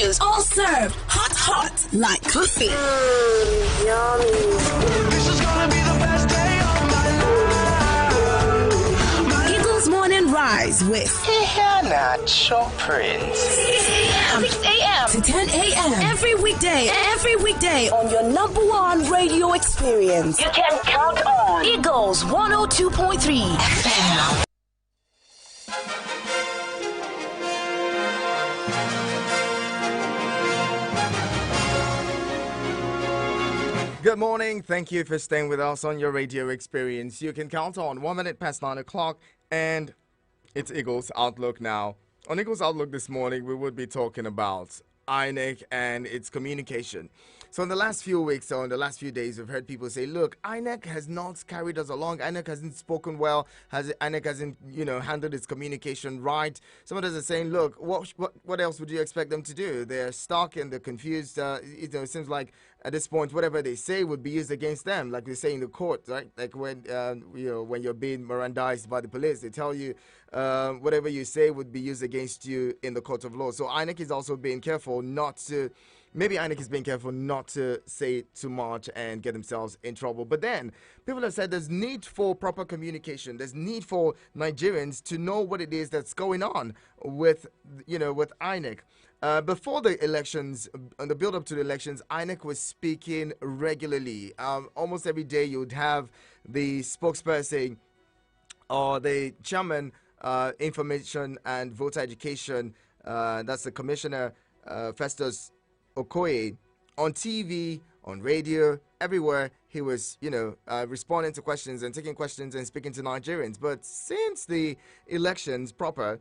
news, all served hot like coffee. Yummy. This is gonna be the best day of my life. Eagles Morning Rise with Nacho Prince. 6 a.m. to 10 a.m. Every weekday on your number one radio experience. You can count on Eagles 102.3 FM. Good morning. Thank you for staying with us on your radio experience. You can count on 1 minute past 9 o'clock, and it's Eagles Outlook now. On Eagles Outlook this morning, we would be talking about Inec and its communication. So in the last few weeks or in the last few days, we've heard people say, look, Inec has not carried us along. Inec hasn't spoken well. Inec hasn't, handled its communication right. Some of us are saying, look, what else would you expect them to do? They're stuck and they're confused. It seems like at this point, whatever they say would be used against them, like they say in the court, right? Like when you're being Mirandized by the police, they tell you whatever you say would be used against you in the court of law. So INEC is also being careful not to. Maybe INEC is being careful not to say too much and get themselves in trouble. But then people have said there's need for proper communication. There's need for Nigerians to know what it is that's going on with INEC. Before the elections, on the build-up to the elections, INEC was speaking regularly. Almost every day you would have the spokesperson or the chairman, information and voter education, that's the commissioner, Festus Okoye, on TV, on radio, everywhere. He was, responding to questions and taking questions and speaking to Nigerians. But since the elections proper,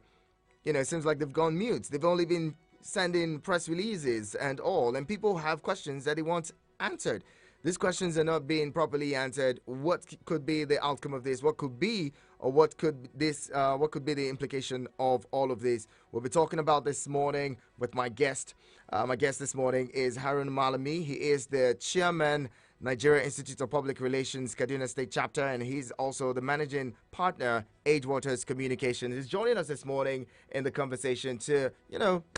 it seems like they've gone mute. They've only been sending press releases and all, and people have questions that they want answered. These questions are not being properly answered. What could be the outcome of this? What could be, or what could be the implication of all of this? We'll be talking about this morning with my guest. My guest this morning is Harun Malami. He is the chairman, Nigeria Institute of Public Relations, Kaduna State Chapter, and he's also the managing partner, Edgewater's Communications. He's joining us this morning in the conversation to,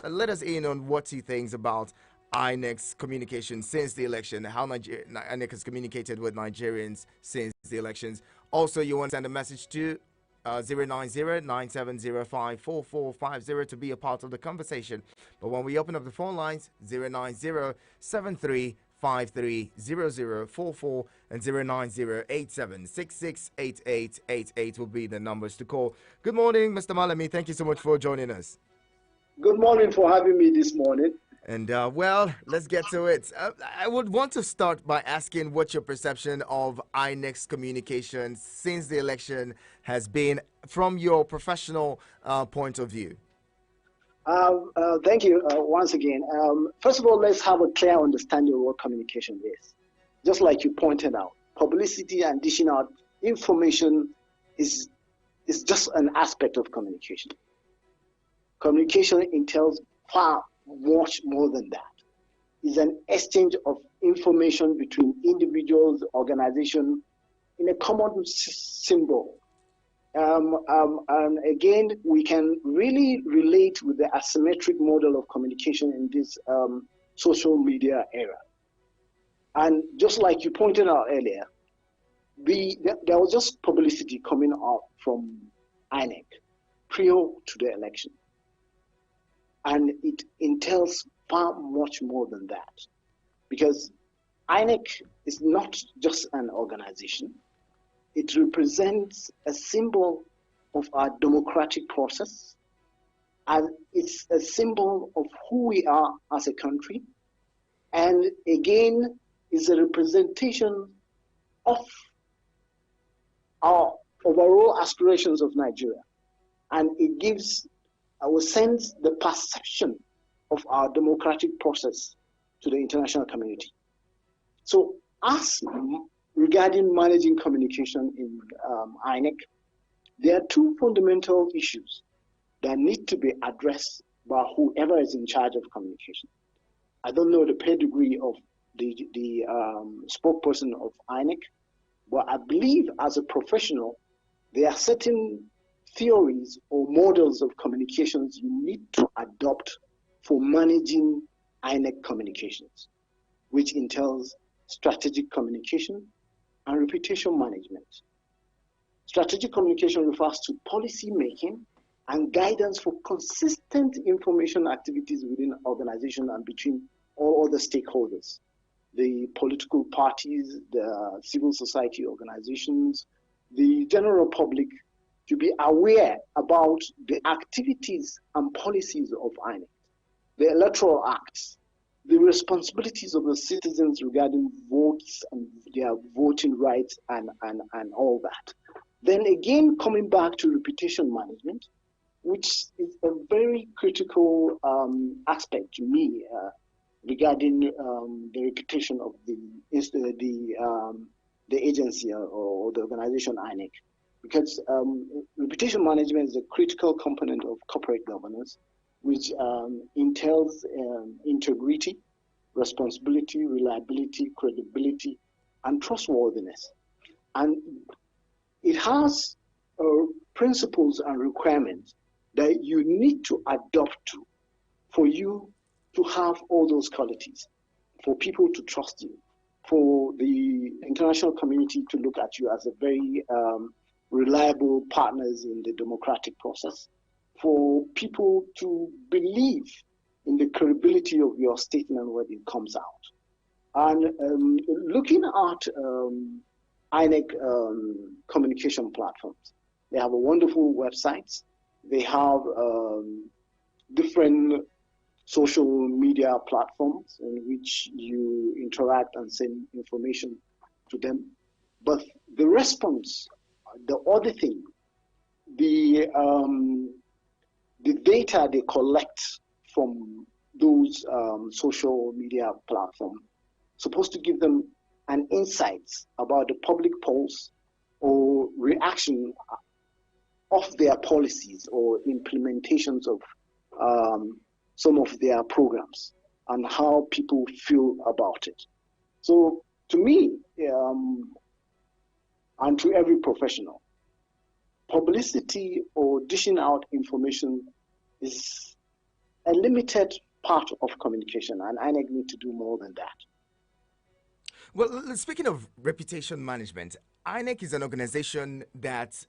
let us in on what he thinks about INEC's communication since the election, how INEC has communicated with Nigerians since the elections. Also, you want to send a message to 090-9705-4450 to be a part of the conversation. But when we open up the phone lines, 090-7353-0044 and 090-8766-8888 will be the numbers to call. Good morning, Mr. Malami. Thank you so much for joining us. Good morning for having me this morning. And, let's get to it. I would want to start by asking what your perception of INEC's communication since the election has been from your professional point of view. Thank you once again. First of all, let's have a clear understanding of what communication is. Just like you pointed out, publicity and dishing out information is just an aspect of communication. Communication entails far much more than that. It's an exchange of information between individuals, organizations, in a common symbol. And again, we can really relate with the asymmetric model of communication in this social media era. And just like you pointed out earlier, there was just publicity coming out from INEC prior to the election. And it entails far much more than that, because INEC is not just an organization. It represents a symbol of our democratic process, and it's a symbol of who we are as a country, and again, is a representation of our overall aspirations of Nigeria, and it gives our sense the perception of our democratic process to the international community. So as regarding managing communication in INEC, there are two fundamental issues that need to be addressed by whoever is in charge of communication. I don't know the pedigree of the spokesperson of INEC, but I believe as a professional, there are certain theories or models of communications you need to adopt for managing INEC communications, which entails strategic communication and reputation management. Strategic communication refers to policy making and guidance for consistent information activities within organization and between all other stakeholders, the political parties, the civil society organizations, the general public, to be aware about the activities and policies of INEC, the electoral acts, the responsibilities of the citizens regarding votes and their voting rights and all that. Then again, coming back to reputation management, which is a very critical aspect to me regarding the reputation of the agency or the organization INEC, because reputation management is a critical component of corporate governance, which entails integrity, responsibility, reliability, credibility, and trustworthiness. And it has principles and requirements that you need to adopt to for you to have all those qualities, for people to trust you, for the international community to look at you as a very reliable partners in the democratic process, for people to believe in the credibility of your statement when it comes out. And looking at INEC communication platforms, they have a wonderful websites. They have different social media platforms in which you interact and send information to them. But the response, the auditing, the data they collect from those social media platforms, supposed to give them an insights about the public pulse or reaction of their policies or implementations of some of their programs and how people feel about it. So to me, and to every professional, publicity or dishing out information is a limited part of communication, and INEC need to do more than that. Well, speaking of reputation management, INEC is an organization that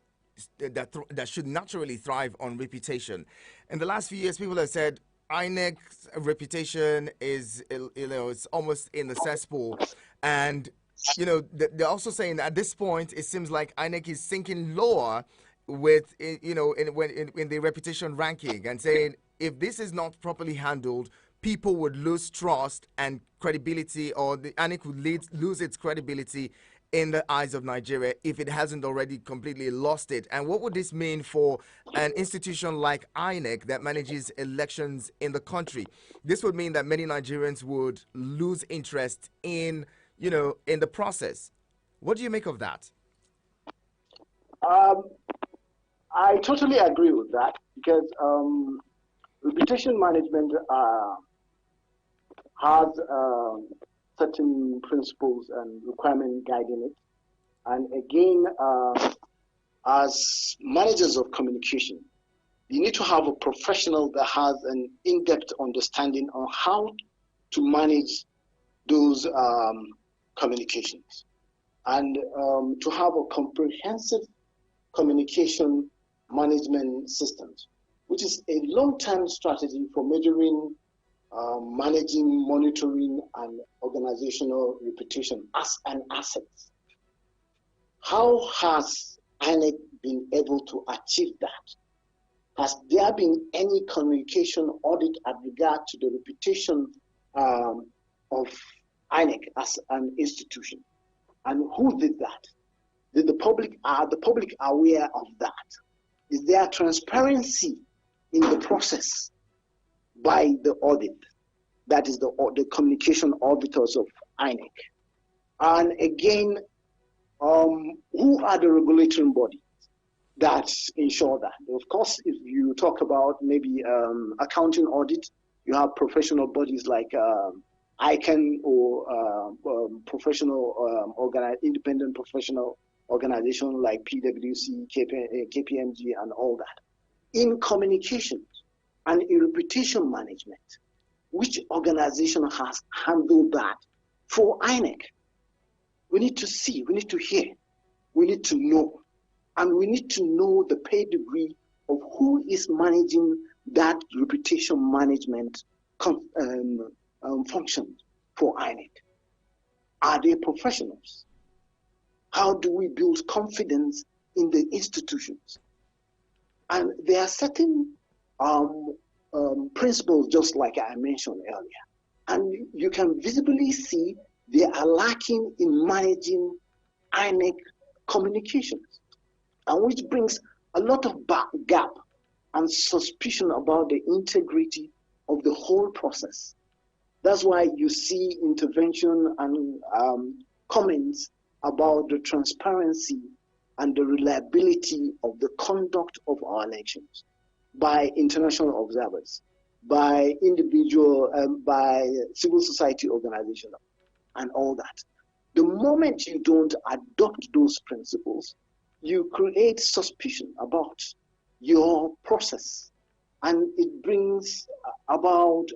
should naturally thrive on reputation. In the last few years, people have said INEC's reputation is, it's almost in the cesspool, and they're also saying that at this point it seems like INEC is sinking lower with in the reputation ranking, and saying if this is not properly handled, people would lose trust and credibility, or the INEC would lose its credibility in the eyes of Nigeria if it hasn't already completely lost it. And what would this mean for an institution like INEC that manages elections in the country? This would mean that many Nigerians would lose interest in the process. What do you make of that? I totally agree with that, because reputation management has certain principles and requirements guiding it. And again, as managers of communication, you need to have a professional that has an in-depth understanding on how to manage those communications, and to have a comprehensive communication management systems, which is a long-term strategy for measuring, managing, monitoring, and organizational reputation as an asset. How has INEC been able to achieve that? Has there been any communication audit at regard to the reputation of INEC as an institution? And who did that? Did the public, are the public aware of that? Is there transparency in the process by the audit? That is the communication auditors of INEC. And again, who are the regulatory bodies that ensure that? Of course, if you talk about maybe accounting audit, you have professional bodies like ICANN or independent professional organization like PwC, KPMG, and all that. In communications and in reputation management, which organization has handled that for INEC. We need to see, we need to hear, we need to know, and we need to know the pedigree of who is managing that reputation management function for INEC. Are they professionals? How do we build confidence in the institutions? And there are certain principles, just like I mentioned earlier, and you can visibly see they are lacking in managing INEC communications, and which brings a lot of gap and suspicion about the integrity of the whole process. That's why you see intervention and comments about the transparency and the reliability of the conduct of our elections by international observers, by individual, by civil society organizations, and all that. The moment you don't adopt those principles, you create suspicion about your process, and it brings about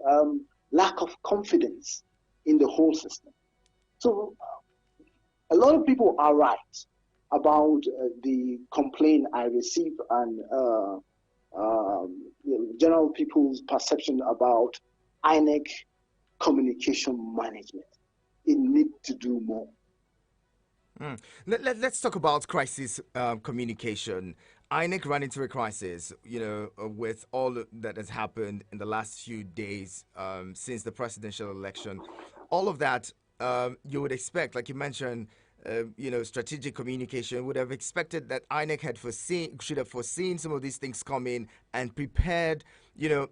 lack of confidence in the whole system. So a lot of people are right about the complaint I received and general people's perception about INEC communication management. It needs to do more. Let's talk about crisis communication. INEC ran into a crisis, with all that has happened in the last few days since the presidential election. All of that you would expect, like you mentioned, strategic communication, would have expected that INEC should have foreseen some of these things coming and prepared,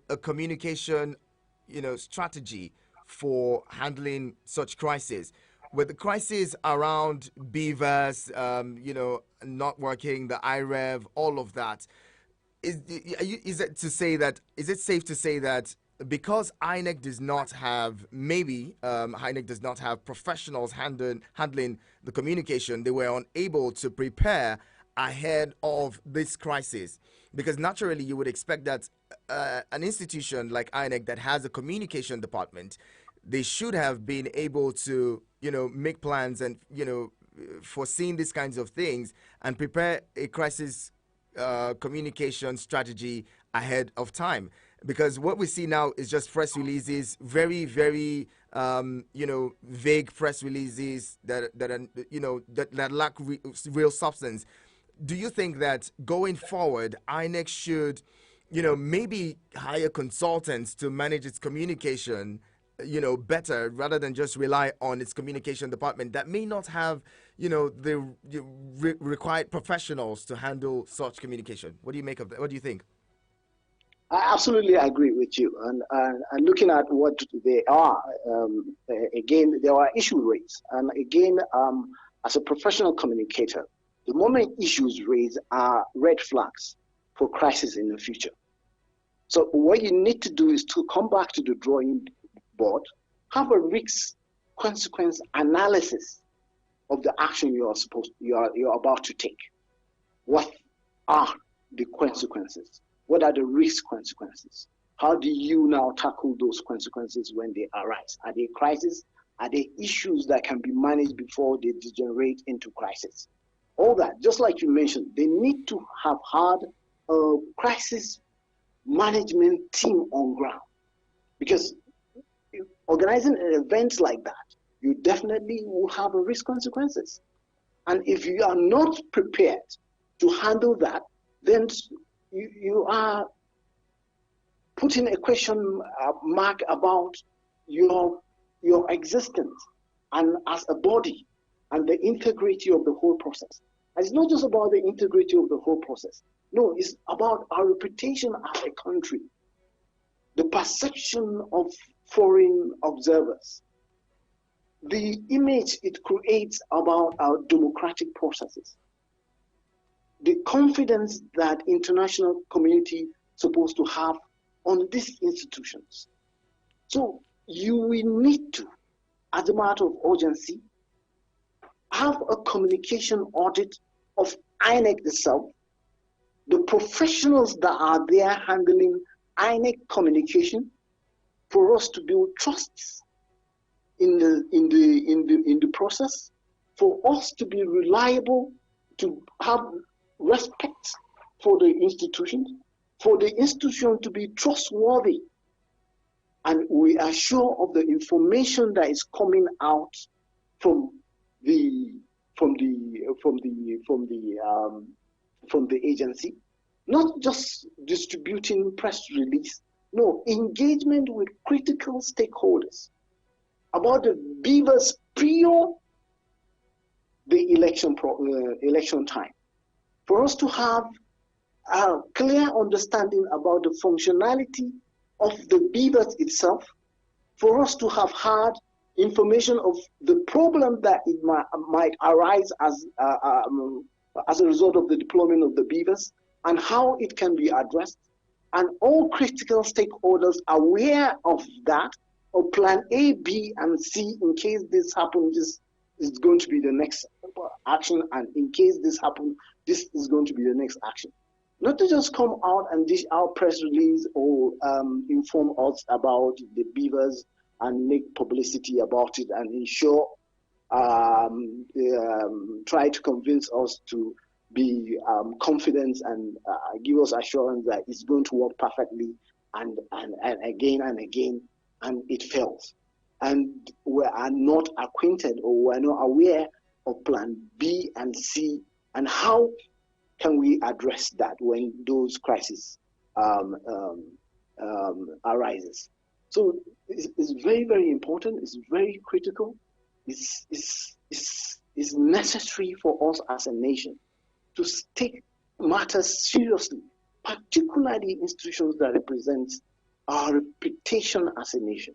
a communication, strategy for handling such crises. With the crisis around beavers, not working, the IREV, all of that, is it safe to say that because INEC does not have, INEC does not have professionals handling the communication, they were unable to prepare ahead of this crisis? Because naturally you would expect that an institution like INEC that has a communication department, they should have been able to, make plans and, foreseeing these kinds of things and prepare a crisis communication strategy ahead of time. Because what we see now is just press releases, very, very, vague press releases that lack real substance. Do you think that going forward, INEC should, maybe hire consultants to manage its communication, better, rather than just rely on its communication department that may not have, the required professionals to handle such communication? What do you make of that? What do you think? I absolutely agree with you. And looking at what they are, again, there are issues raised. And again, as a professional communicator, the moment issues raised are red flags for crisis in the future. So what you need to do is to come back to the drawing board, have a risk consequence analysis of the action you're about to take. What are the consequences? What are the risk consequences? How do you now tackle those consequences when they arise? Are they crises? Are they issues that can be managed before they degenerate into crisis? All that, just like you mentioned, they need to have had a crisis management team on ground. Because organizing an event like that, you definitely will have a risk consequences. And if you are not prepared to handle that, then you are putting a question mark about your existence and as a body and the integrity of the whole process. And it's not just about the integrity of the whole process. No, it's about our reputation as a country, the perception of foreign observers, the image it creates about our democratic processes, the confidence that international community supposed to have on these institutions. So you will need to, as a matter of urgency, have a communication audit of INEC itself, the professionals that are there handling INEC communication, for us to build trust in the process, for us to be reliable, to have respect for the institution, for the institution to be trustworthy, and we are sure of the information that is coming out from the agency, not just distributing press release. No, engagement with critical stakeholders about the beavers prior the election time, for us to have a clear understanding about the functionality of the beavers itself, for us to have had information of the problem that it might arise as a result of the deployment of the beavers and how it can be addressed, and all critical stakeholders aware of that, or plan A, B, and C in case this happens. This is going to be the next action, and in case this happens, this is going to be the next action. Not to just come out and dish out press release or inform us about the beavers and make publicity about it and ensure, try to convince us to be confident and give us assurance that it's going to work perfectly and again and again, and it fails. And we are not acquainted or we are not aware of plan B and C, and how can we address that when those crises arises. So it's very, very important. It's very critical. It's necessary for us as a nation to take matters seriously, particularly institutions that represent our reputation as a nation.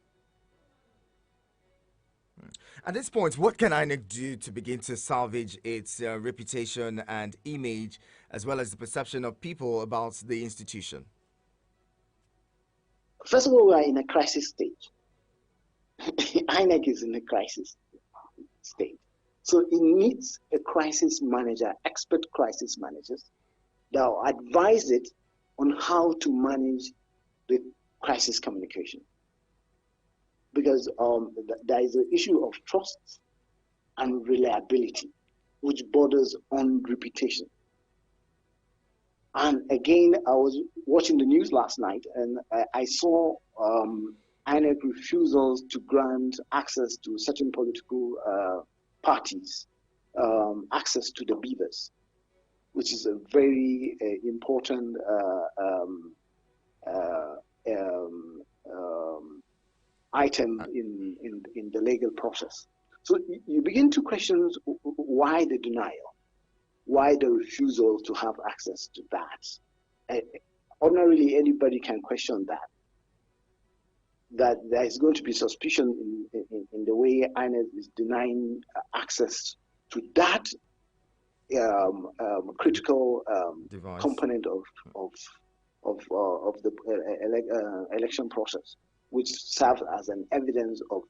At this point, what can INEC do to begin to salvage its reputation and image, as well as the perception of people about the institution? First of all, we are in a crisis stage. INEC is in a crisis state. So it needs a crisis manager, expert crisis managers, that will advise it on how to manage the crisis communication. Because there is an issue of trust and reliability, which borders on reputation. And again, I was watching the news last night, and I saw INEC refusals to grant access to certain political parties, access to the beavers, which is a very important item in the legal process. So you begin to question why the denial, why the refusal to have access to that. Ordinarily, anybody can question that there is going to be suspicion in the way INEC is denying access to that critical component of the election process, which serves as an evidence of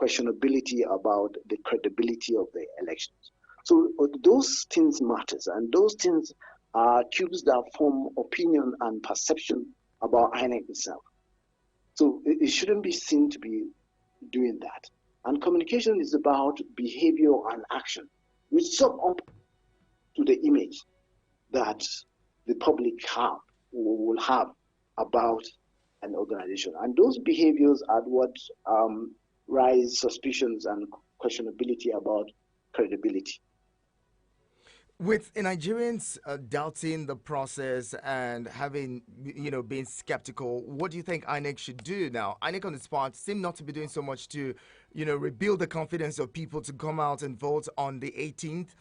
questionability about the credibility of the elections. So those things matters, and those things are cues that form opinion and perception about INEC itself. So it shouldn't be seen to be doing that. And communication is about behavior and action, which sum up to the image that the public will have about an organization. And those behaviors are what raise suspicions and questionability about credibility. With Nigerians doubting the process and having, being skeptical, what do you think INEC should do now? INEC on its part seem not to be doing so much to, rebuild the confidence of people to come out and vote on the 18th.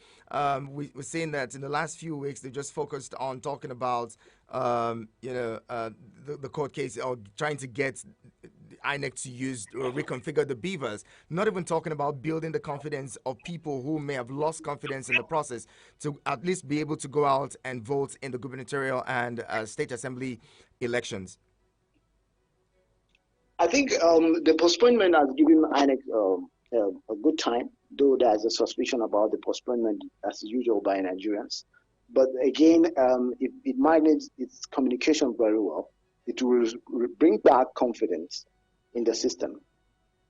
We're seeing that in the last few weeks, they just focused on talking about, the court case, or trying to get INEC to use or reconfigure the beavers, not even talking about building the confidence of people who may have lost confidence in the process to at least be able to go out and vote in the gubernatorial and state assembly elections. I think the postponement has given INEC a good time, though there's a suspicion about the postponement as usual by Nigerians. But again, it managed its communication very well. it will bring back confidence in the system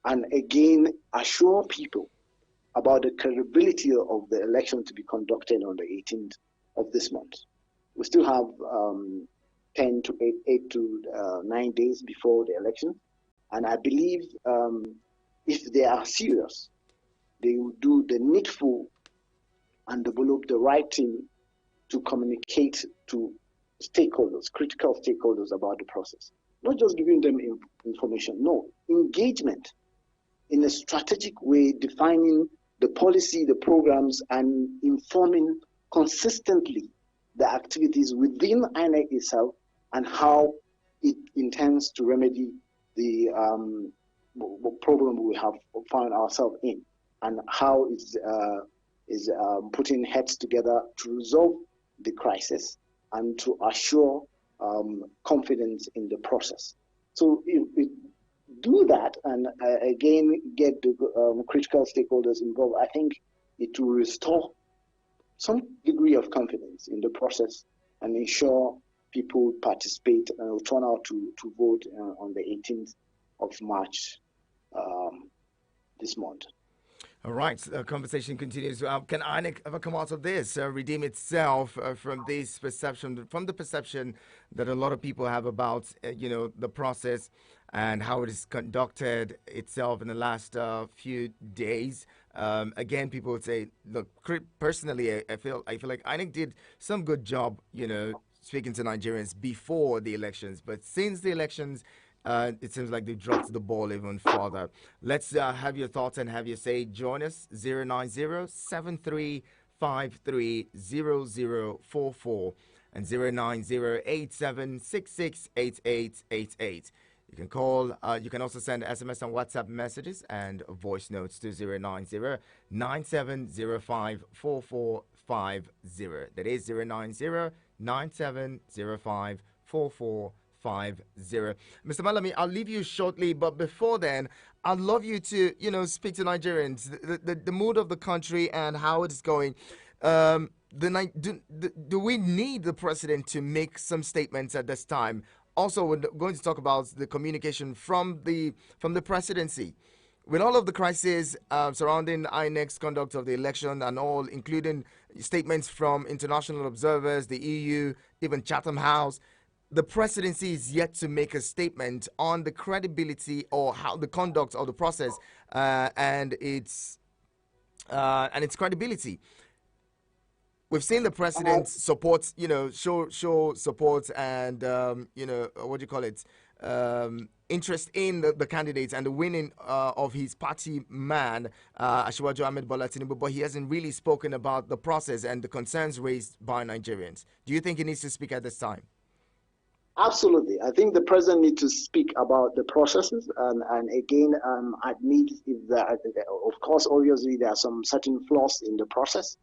and again assure people about the credibility of the election to be conducted on the 18th of this month. We still have 10 to 8 to 9 days before the election, and I believe if they are serious, they will do the needful and develop the right team to communicate to stakeholders, critical stakeholders about the process. Not just giving them information, no, engagement in a strategic way, defining the policy, the programs, and informing consistently the activities within INEC itself and how it intends to remedy the problem we have found ourselves in, and how it's putting heads together to resolve the crisis and to assure confidence in the process. So if we do that and again get the critical stakeholders involved, I think it will restore some degree of confidence in the process and ensure people participate and will turn out to vote on the 18th of March this month. All right, conversation continues. Can INEC ever come out of this, redeem itself from this perception, from the perception that a lot of people have about, the process and how it is conducted itself in the last few days? Again, people would say, look, personally, I feel like INEC did some good job, speaking to Nigerians before the elections, but since the elections, it seems like they dropped the ball even further. Let's have your thoughts and have your say. Join us 090-7353-0044 and 090-8766-8888. You can call. You can also send SMS and WhatsApp messages and voice notes to 090-9705-4450. That is 090-9705-4450. Mr. Malami, I'll leave you shortly, but before then, I'd love you to, speak to Nigerians, the mood of the country and how it's going. Do we need the president to make some statements at this time? Also, we're going to talk about the communication from the presidency. With all of the crisis surrounding INEC's conduct of the election and all, including statements from international observers, the EU, even Chatham House, the presidency is yet to make a statement on the credibility or how the conduct of the process and its credibility. We've seen the president support, show support and interest in the candidates and the winning of his party man, Asiwaju Ahmed Bola Tinubu, but he hasn't really spoken about the process and the concerns raised by Nigerians. Do you think he needs to speak at this time? Absolutely. I think the president needs to speak about the processes and again, admit if there, of course, obviously there are some certain flaws in the process,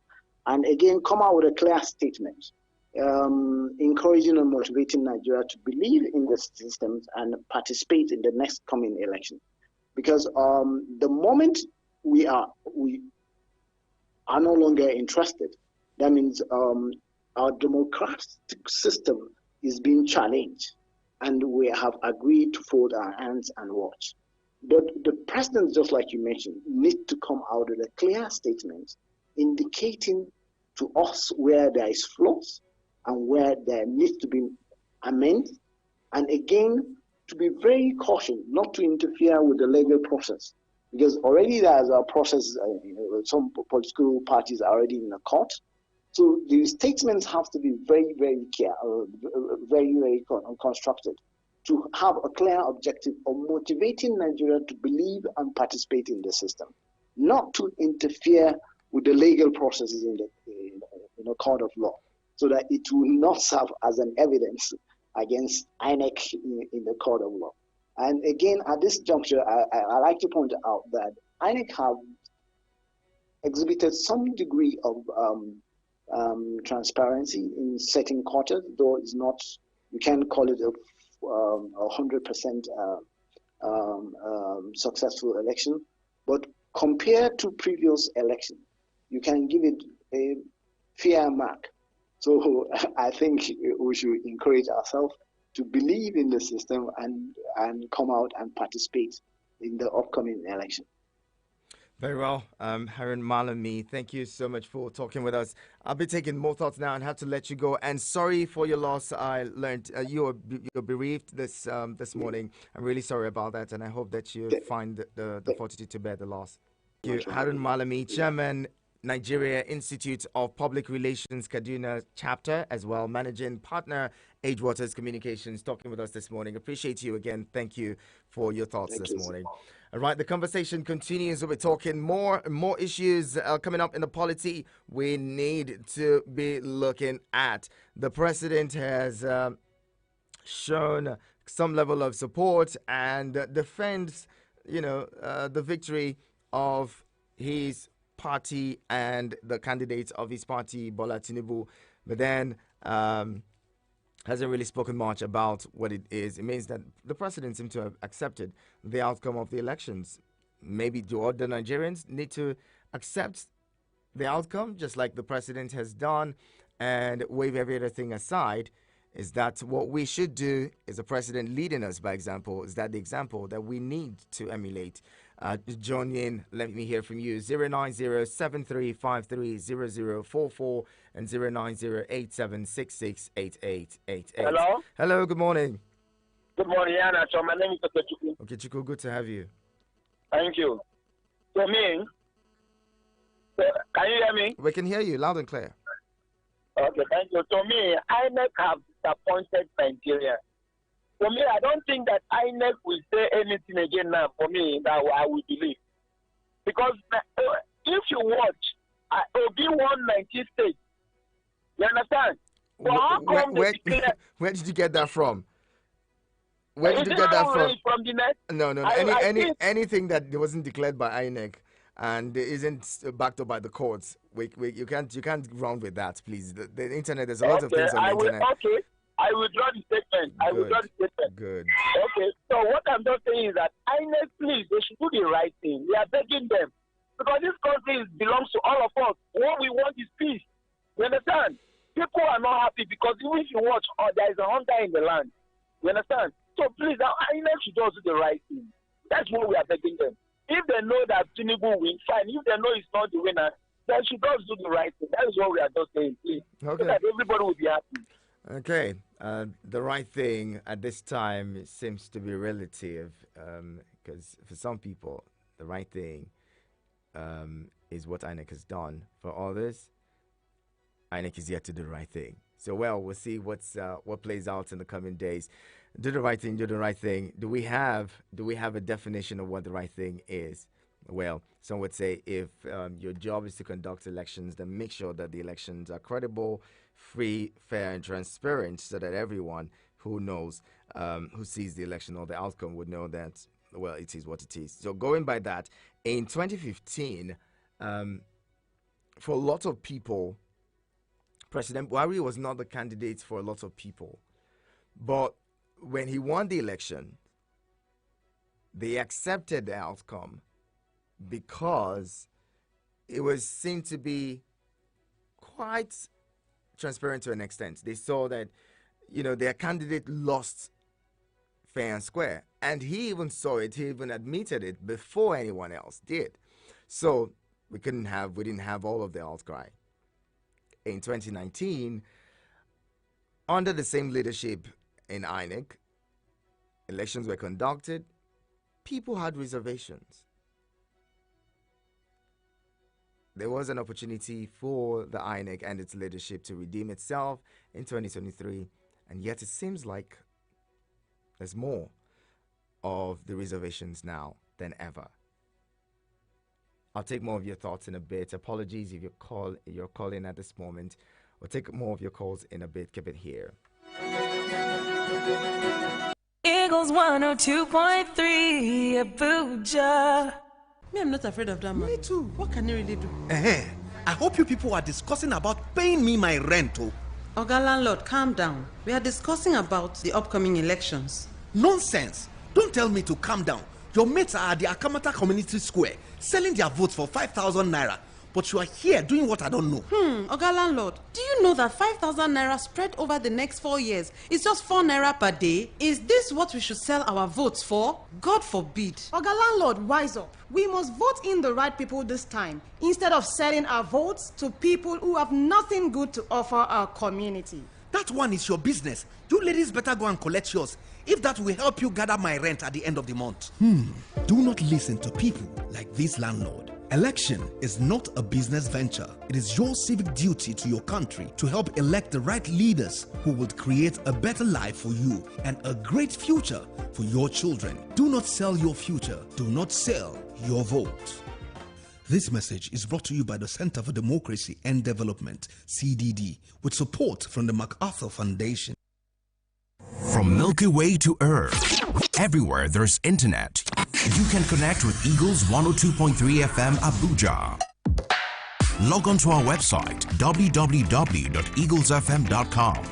and again, come out with a clear statement, encouraging and motivating Nigeria to believe in the systems and participate in the next coming election. Because the moment we are no longer interested, that means our democratic system is being challenged, and we have agreed to fold our hands and watch. But the president, just like you mentioned, needs to come out with a clear statement indicating to us where there is flaws and where there needs to be amendment, and again, to be very cautious not to interfere with the legal process, because already there's a process, some political parties are already in the court. So the statements have to be very, very clear, very, very constructed, to have a clear objective of motivating Nigeria to believe and participate in the system, not to interfere with the legal processes in the court of law, so that it will not serve as an evidence against INEC in the court of law. And again, at this juncture, I like to point out that INEC have exhibited some degree of transparency in certain quarters, though it's not, you can't call it a 100% successful election. But compared to previous elections, you can give it a fair mark. So I think we should encourage ourselves to believe in the system and come out and participate in the upcoming election. Very well, Harun Malami, thank you so much for talking with us. I'll be taking more thoughts now and have to let you go. And sorry for your loss. I learned you're bereaved this morning. I'm really sorry about that, and I hope that you find the fortitude to bear the loss. Thank you, Harun Malami, Chairman, Nigeria Institute of Public Relations Kaduna chapter, as well managing partner Edgewaters Communications, talking with us this morning. Appreciate you again. Thank you for your thoughts this morning. All right, the conversation continues. We're talking more issues coming up in the polity we need to be looking at. The president has shown some level of support and defends, the victory of his party and the candidates of his party, Bola Tinubu, but then hasn't really spoken much about what it is. It means that the president seems to have accepted the outcome of the elections. Maybe do other Nigerians need to accept the outcome, just like the president has done, and wave every other thing aside? Is that what we should do? Is the president leading us by example? Is that the example that we need to emulate? Join in. Let me hear from you. 090-7353-0044 and 090-8766-8888. Hello? Hello, good morning. Good morning, Yana. So my name is Okechukwu. Okechukwu, good to have you. Thank you. To me, can you hear me? We can hear you loud and clear. Okay, thank you. To me, INEC have disappointed Nigeria. For me, I don't think that INEC will say anything again now for me that I will believe. Because if you watch, Obi won 90 states. You understand? So how come where did you get that from? Where did you get that from? From the net? No. Anything that wasn't declared by INEC and isn't backed up by the courts, you can't run with that, please. The internet, there's a lot of things on the internet. Okay. I will draw the statement. Good. Okay. So what I'm just saying is that INEC, please, they should do the right thing. We are begging them. Because this country belongs to all of us. What we want is peace. You understand? People are not happy because even if you watch, there is a hunger in the land. You understand? So please, INEC should just do the right thing. That's what we are begging them. If they know that Tinubu will win, fine. If they know it's not the winner, then she does do the right thing. That is what we are just saying, please. Okay. So that everybody will be happy. Okay. The right thing at this time seems to be relative, because for some people, the right thing is what INEC has done. For others, INEC is yet to do the right thing. So, we'll see what plays out in the coming days. Do the right thing. Do the right thing. Do we have a definition of what the right thing is? Well, some would say if your job is to conduct elections, then make sure that the elections are credible, free, fair, and transparent, so that everyone who knows, who sees the election or the outcome would know that, well, it is what it is. So going by that, in 2015, for a lot of people, President Buhari was not the candidate for a lot of people. But when he won the election, they accepted the outcome because it was seen to be quite transparent to an extent. They saw that, their candidate lost fair and square. And he even saw it, he even admitted it before anyone else did. So we didn't have all of the outcry. In 2019, under the same leadership in INEC, elections were conducted. People had reservations. There was an opportunity for the INEC and its leadership to redeem itself in 2023, and yet it seems like there's more of the reservations now than ever. I'll take more of your thoughts in a bit. Apologies if you're calling at this moment. We'll take more of your calls in a bit. Keep it here. Eagles 102.3 Abuja. Me, I'm not afraid of that man. Me too. What can you really do? I hope you people are discussing about paying me my rent. Oga landlord, calm down. We are discussing about the upcoming elections. Nonsense. Don't tell me to calm down. Your mates are at the Akamata Community Square selling their votes for 5,000 naira. but you are here doing what I don't know. Oga landlord, do you know that 5,000 naira spread over the next 4 years is just 4 naira per day? Is this what we should sell our votes for? God forbid. Oga landlord, wise up. We must vote in the right people this time, instead of selling our votes to people who have nothing good to offer our community. That one is your business. You ladies better go and collect yours, if that will help you gather my rent at the end of the month. Do not listen to people like this landlord. Election is not a business venture. It is your civic duty to your country to help elect the right leaders who will create a better life for you and a great future for your children. Do not sell your future. Do not sell your vote. This message is brought to you by the Center for Democracy and Development, CDD, with support from the MacArthur Foundation. From Milky Way to Earth, everywhere there's internet, you can connect with Eagles 102.3 FM Abuja. Log on to our website, www.eaglesfm.com.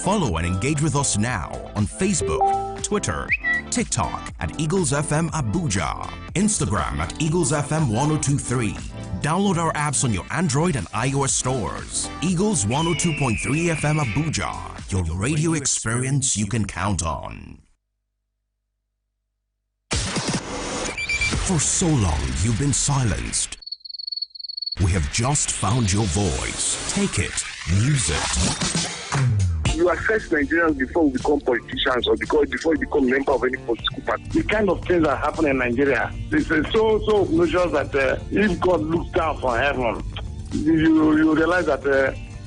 Follow and engage with us now on Facebook, Twitter, TikTok at Eagles FM Abuja, Instagram at Eagles FM 1023. Download our apps on your Android and iOS stores. Eagles 102.3 FM Abuja, your radio experience you can count on. For so long, you've been silenced. We have just found your voice. Take it, use it. You assess Nigerians before we become politicians or before you become a member of any political party. The kind of things that happen in Nigeria, it's so obnoxious that if God looks down from heaven, you realize that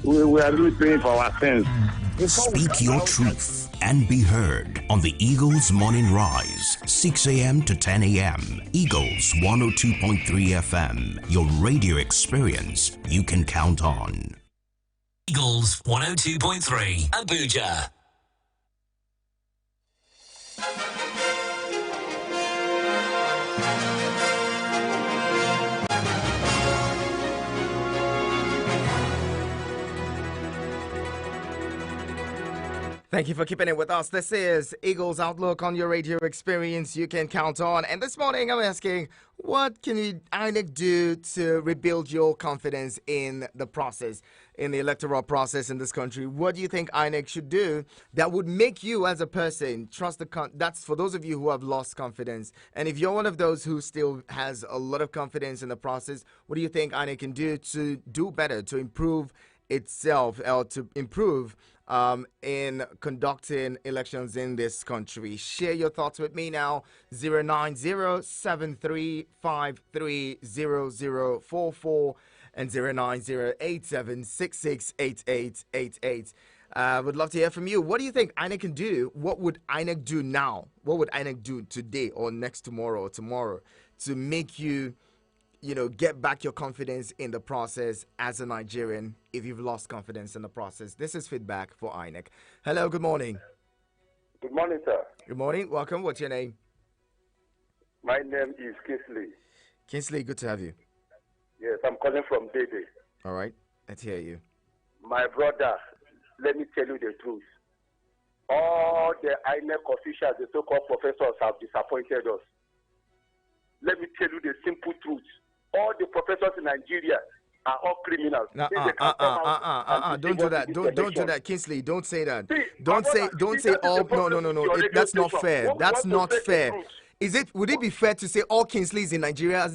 we are really paying for our sins. Speak your truth and be heard on the Eagles Morning Rise, 6 a.m. to 10 a.m. Eagles 102.3 FM, your radio experience you can count on. Eagles 102.3 Abuja. Thank you for keeping it with us. This is Eagles Outlook on your radio experience you can count on. And this morning I'm asking, what can INEC do to rebuild your confidence in the process, in the electoral process in this country? What do you think INEC should do that would make you as a person trust that's for those of you who have lost confidence. And if you're one of those who still has a lot of confidence in the process, what do you think INEC can do to do better, to improve itself, or to improve in conducting elections in this country? Share your thoughts with me now. 090-7353-0044 and 090-8766-8888. Would love to hear from you. What do you think INEC can do? What would INEC do now? What would INEC do today or next tomorrow or tomorrow to make you get back your confidence in the process as a Nigerian if you've lost confidence in the process? This is feedback for INEC. Hello, good morning. Good morning, sir. Good morning. Welcome. What's your name? My name is Kingsley. Kingsley, good to have you. Yes, I'm calling from Dede. All right. Let's hear you. My brother, let me tell you the truth. All the INEC officials, the so-called professors, have disappointed us. Let me tell you the simple truth. All the professors in Nigeria are all criminals. Don't do that. Don't do that, Kingsley. Don't say that. Don't say all. No. That's not fair. That's not fair. Would it be fair to say all Kingsleys in Nigeria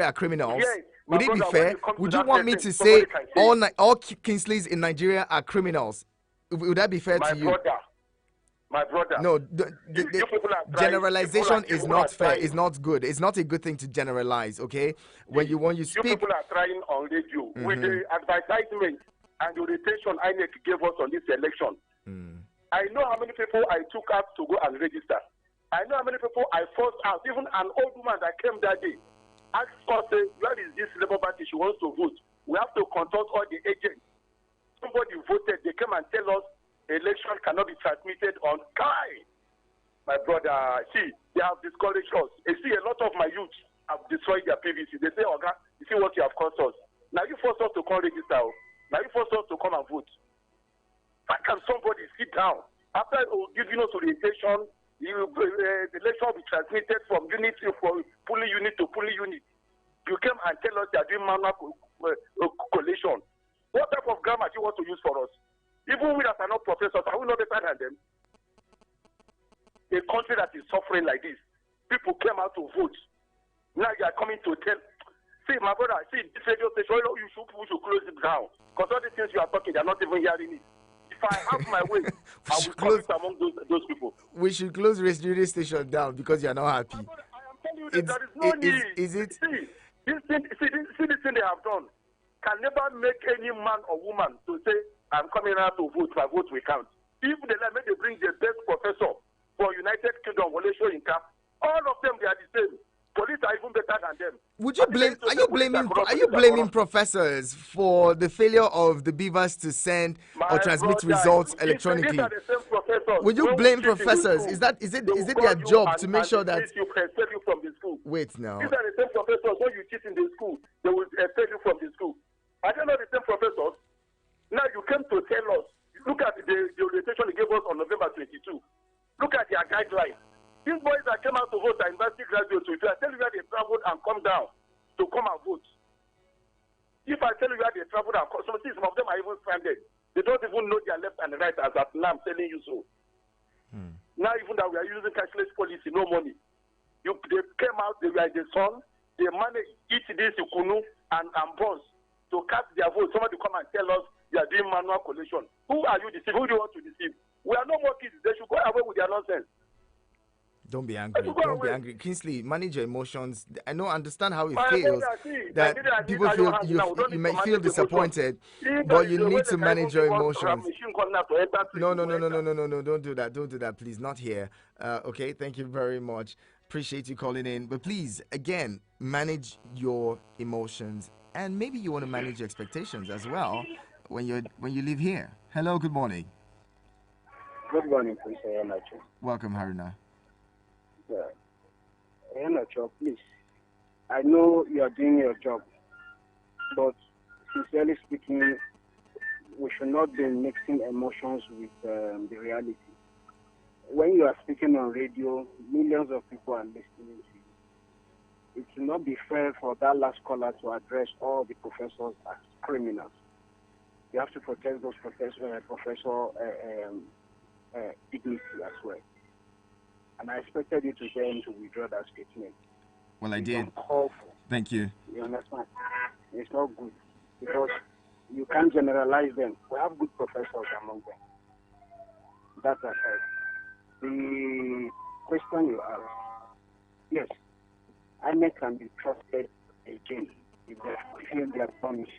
are criminals? Yes. Would it be fair? Would you want me to say all Kingsleys in Nigeria are criminals? Would that be fair to you? My brother. No, the generalization is not fair. It's not good. It's not a good thing to generalize, okay? When you speak... You people are trying on radio with the advertisement and the orientation INEC gave us on this election. I know how many people I took out to go and register. I know how many people I forced out. Even an old woman that came that day asked us, where is this Labour Party she wants to vote? We have to consult all the agents. Somebody voted. They came and tell us election cannot be transmitted on Kai. My brother, see, they have discouraged us. You see, a lot of my youth have destroyed their PVC. They say, Oga, you see what you have cost us. Now you force us to come register. Now you force us to come and vote. How can somebody sit down after giving us orientation? The election will be transmitted from unit to polling unit to polling unit. You came and tell us they are doing manual collation. What type of grammar do you want to use for us? Even we that are not professors, are we not better than them? A country that is suffering like this, people came out to vote. Now you are coming to tell. See, my brother, see, this radio station, we should close it down. Because all the things you are talking, they are not even hearing it. If I have my way, I will close among those people. We should close radio station down because you are not happy. I am telling you that there is no need. Is it? See, this thing they have done can never make any man or woman to say, I'm coming out to vote, my vote will count. If they let me, they bring the best professor for United Kingdom, all of them, they are the same. Police are even better than them. Would you blame? Are you blaming professors for the failure of the Beavers to send or transmit results electronically? Would you blame professors? Is it their job to make sure that? You can expel you from the school. Wait now. These are the same professors. When you cheat in the school, they will expel you from the school. Are they not the same professors? Now you came to tell us. Look at the orientation they gave us on November 22. Look at their guidelines. These boys that came out to vote are university graduates. If I tell you where they traveled and come down to come and vote, if I tell you where they traveled and come, some of them are even stranded. They don't even know their left and right as at now I'm telling you so. Now even that we are using cashless policy, no money. They came out, they were in the sun, they managed eat this kunu and buns to cast their vote. Somebody come and tell us you are doing manual collation. Who are you deceiving? Who do you want to deceive? We are no more kids. They should go away with their nonsense. Don't be angry. Don't be angry. Kingsley, manage your emotions. I know, understand how it feels that people feel you may feel disappointed, but you need to manage your emotions. No. Don't do that. Don't do that, please. Not here. Okay. Thank you very much. Appreciate you calling in. But please, again, manage your emotions, and maybe you want to manage your expectations as well when you live here. Hello. Good morning. Good morning, please. Welcome, Haruna. Please, I know you are doing your job, but sincerely speaking, we should not be mixing emotions with the reality. When you are speaking on radio, millions of people are listening to you. It will not be fair for that last caller to address all the professors as criminals. You have to protect those professor dignity as well. And I expected you to say him to withdraw that statement. Well, I did. Thank you. You understand? It's not good because you can't generalize them. We have good professors among them. That's aside. The question you asked, yes, INEC can be trusted again if they feel their promise.